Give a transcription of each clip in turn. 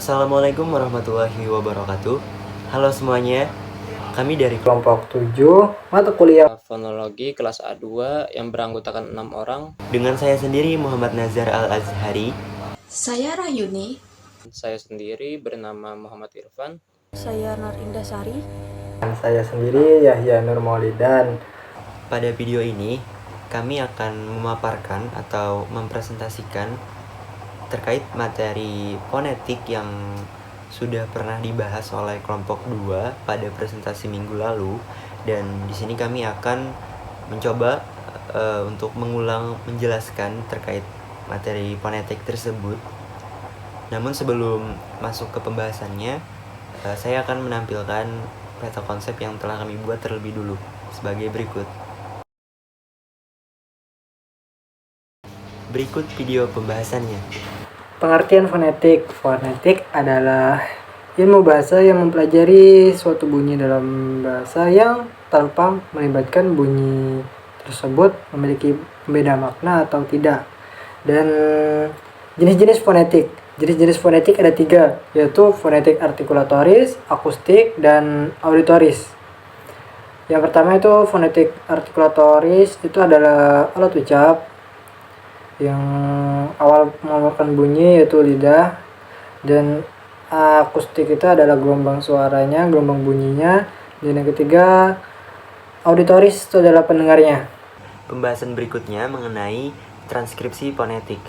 Assalamualaikum warahmatullahi wabarakatuh. Halo semuanya, kami dari Kelompok 7 mata kuliah Fonologi kelas A2 yang beranggotakan 6 orang. dengan saya sendiri Muhammad Nazar Al-Azhari. Saya Rayuni. Saya sendiri bernama Muhammad Irfan. Saya Nur Indasari. dan saya sendiri Yahya Nur Maulidan. Pada video ini, kami akan memaparkan atau mempresentasikan terkait materi fonetik yang sudah pernah dibahas oleh kelompok 2 pada presentasi minggu lalu, dan di sini kami akan mencoba untuk mengulang menjelaskan terkait materi fonetik tersebut. Namun sebelum masuk ke pembahasannya, saya akan menampilkan peta konsep yang telah kami buat terlebih dulu sebagai berikut. Berikut video pembahasannya. Pengertian fonetik. Fonetik adalah ilmu bahasa yang mempelajari suatu bunyi dalam bahasa yang tanpa melibatkan bunyi tersebut memiliki pembeda makna atau tidak. Dan jenis-jenis fonetik. Jenis-jenis fonetik ada 3, yaitu fonetik artikulatoris, akustik, dan auditoris. Yang pertama itu fonetik artikulatoris, itu adalah alat ucap yang awal mengeluarkan bunyi yaitu lidah, dan akustik itu adalah gelombang suaranya, gelombang bunyinya, dan yang ketiga auditoris itu adalah pendengarnya. Pembahasan berikutnya mengenai transkripsi fonetik.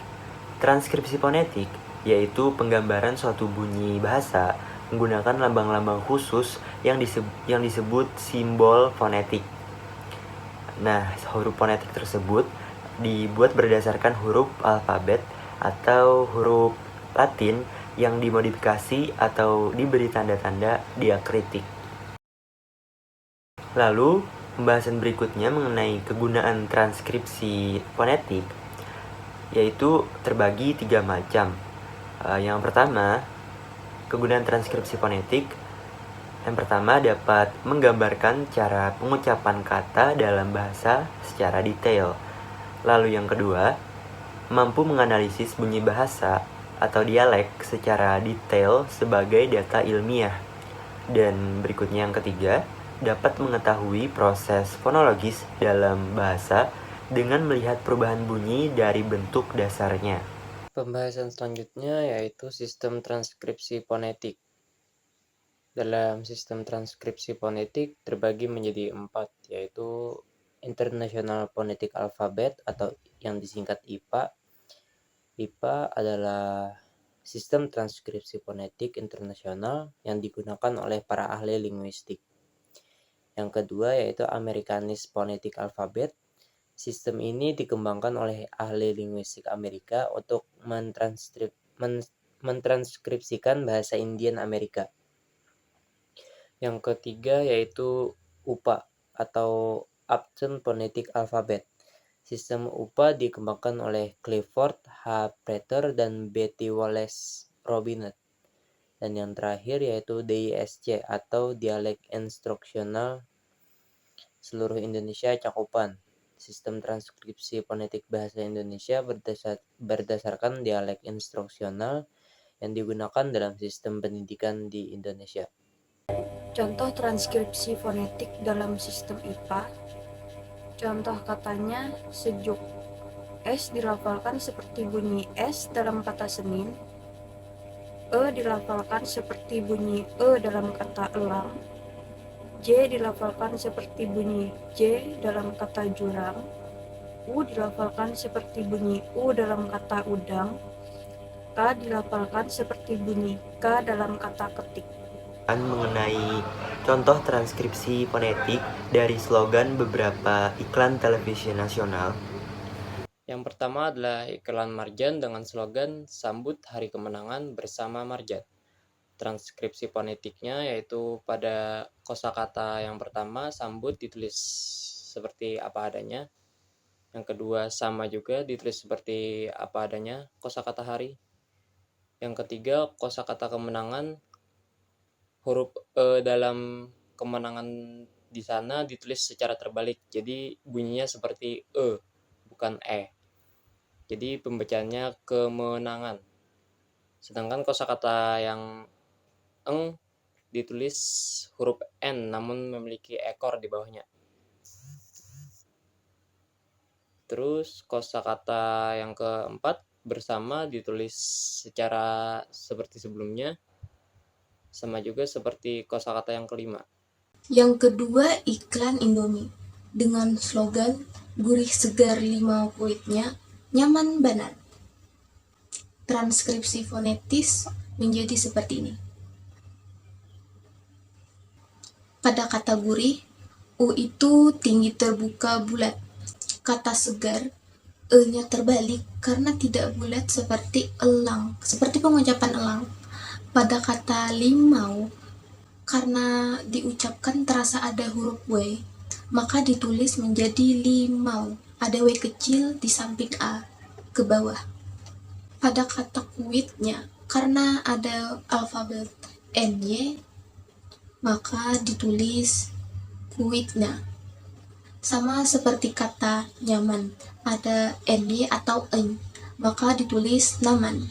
Transkripsi fonetik yaitu penggambaran suatu bunyi bahasa menggunakan lambang-lambang khusus yang disebut simbol fonetik. Nah, huruf fonetik tersebut dibuat berdasarkan huruf alfabet atau huruf Latin yang dimodifikasi atau diberi tanda-tanda diakritik. Lalu, pembahasan berikutnya mengenai kegunaan transkripsi fonetik yaitu terbagi 3 macam. Yang pertama, kegunaan transkripsi fonetik. Yang pertama dapat menggambarkan cara pengucapan kata dalam bahasa secara detail. Lalu yang kedua, mampu menganalisis bunyi bahasa atau dialek secara detail sebagai data ilmiah. Dan berikutnya yang ketiga, dapat mengetahui proses fonologis dalam bahasa dengan melihat perubahan bunyi dari bentuk dasarnya. Pembahasan selanjutnya yaitu sistem transkripsi fonetik. Dalam sistem transkripsi fonetik terbagi menjadi 4, yaitu International Phonetic Alphabet atau yang disingkat IPA. IPA adalah sistem transkripsi fonetik internasional yang digunakan oleh para ahli linguistik. Yang kedua yaitu Americanist Phonetic Alphabet. Sistem ini dikembangkan oleh ahli linguistik Amerika untuk mentranskripsikan bahasa Indian Amerika. Yang ketiga yaitu UPA atau Upton Phonetic Alphabet. Sistem UPA dikembangkan oleh Clifford H. Prater dan Betty Wallace Robinett. Dan yang terakhir yaitu DISC atau Dialek Instruksional Seluruh Indonesia Cakupan. Sistem transkripsi fonetik bahasa Indonesia berdasarkan dialek instruksional yang digunakan dalam sistem pendidikan di Indonesia. Contoh transkripsi fonetik dalam sistem IPA. Contoh katanya sejuk. S dilafalkan seperti bunyi S dalam kata Senin. E dilafalkan seperti bunyi E dalam kata elang. J dilafalkan seperti bunyi J dalam kata jurang. U dilafalkan seperti bunyi U dalam kata udang. K dilafalkan seperti bunyi K dalam kata ketik. Mengenai contoh transkripsi fonetik dari slogan beberapa iklan televisi nasional. Yang pertama adalah iklan Marjan dengan slogan Sambut Hari Kemenangan bersama Marjan. Transkripsi fonetiknya yaitu pada kosakata yang pertama sambut ditulis seperti apa adanya. Yang kedua sama juga ditulis seperti apa adanya kosakata hari. Yang ketiga kosakata kemenangan, huruf E dalam kemenangan di sana ditulis secara terbalik. Jadi bunyinya seperti E bukan E. Jadi pembacaannya kemenangan. Sedangkan kosakata yang eng ditulis huruf N namun memiliki ekor di bawahnya. Terus kosakata yang keempat bersama ditulis secara seperti sebelumnya, sama juga seperti kosakata yang kelima. Yang kedua, iklan Indomie dengan slogan gurih segar 5 kuitnya, nyaman banget. Transkripsi fonetis menjadi seperti ini. Pada kata gurih, U itu tinggi terbuka bulat. Kata segar, E-nya terbalik karena tidak bulat seperti elang, seperti pengucapan elang. Pada kata limau, karena diucapkan terasa ada huruf W, maka ditulis menjadi limau. Ada W kecil di samping A, ke bawah. Pada kata kuitnya, karena ada alfabet NY, maka ditulis kuitnya. Sama seperti kata nyaman, ada NY atau eng, maka ditulis naman.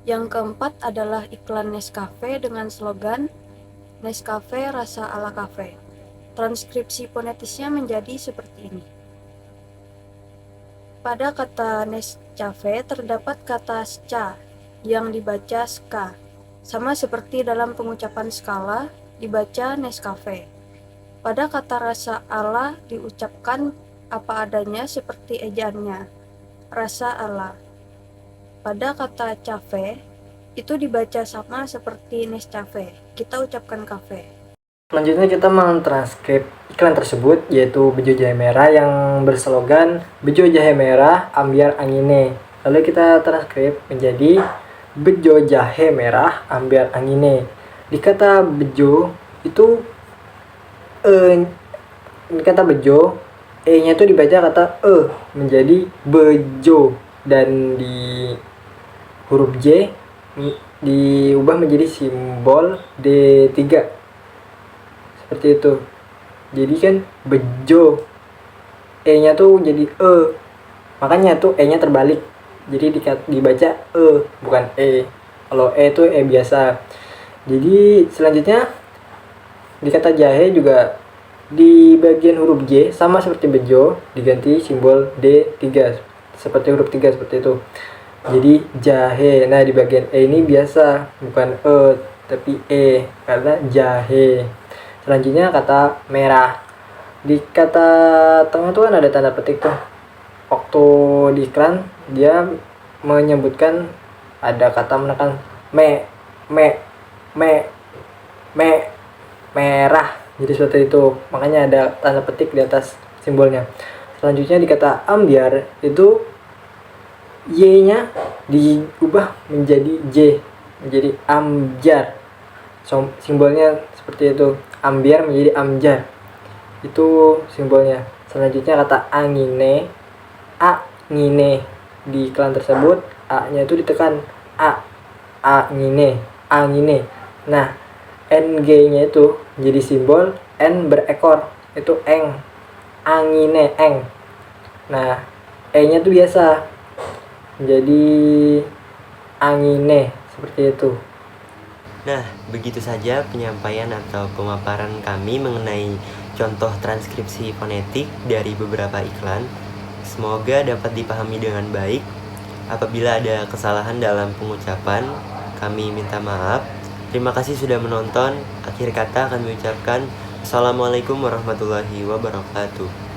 Yang keempat adalah iklan Nescafe dengan slogan Nescafe rasa ala kafe. Transkripsi fonetisnya menjadi seperti ini. Pada kata Nescafe terdapat kata sca yang dibaca ska, sama seperti dalam pengucapan skala dibaca Nescafe. Pada kata rasa ala diucapkan apa adanya seperti ejaannya, rasa ala. Pada kata cafe itu dibaca sama seperti Nescafe, kita ucapkan kafe. Selanjutnya kita mentranskrip iklan tersebut, yaitu Bejo Jahe Merah yang berslogan Bejo Jahe Merah ambiar angine. Lalu kita transkrip menjadi Bejo Jahe Merah ambiar angine. Di kata bejo itu di kata bejo E-nya itu dibaca kata menjadi bejo, dan di huruf J diubah menjadi simbol D3. Seperti itu. Jadi kan bejo, E-nya tuh jadi E, makanya tuh E-nya terbalik, jadi dibaca E bukan E. Kalau E itu E biasa. Jadi selanjutnya di kata jahe juga di bagian huruf J sama seperti bejo diganti simbol D3 seperti huruf 3 seperti itu. Jadi jahe. Nah di bagian E ini biasa bukan E tapi E karena jahe. Selanjutnya kata merah. Di kata tengah tuh kan ada tanda petik tuh. Waktu di iklan dia menyebutkan ada kata menekan merah. Jadi seperti itu. Makanya ada tanda petik di atas simbolnya. Selanjutnya di kata ambiar itu Y-nya diubah menjadi J, menjadi amjar. Simbolnya seperti itu. Ambiar menjadi amjar, itu simbolnya. Selanjutnya kata angine, angine. Di iklan tersebut A-nya itu ditekan, angine, angine. Nah NG-nya itu jadi simbol N berekor, itu eng, angine, eng. Nah E-nya itu biasa jadi angine, seperti itu. Nah, begitu saja penyampaian atau pemaparan kami mengenai contoh transkripsi fonetik dari beberapa iklan. Semoga dapat dipahami dengan baik. Apabila ada kesalahan dalam pengucapan, kami minta maaf. Terima kasih sudah menonton. Akhir kata kami ucapkan Assalamualaikum warahmatullahi wabarakatuh.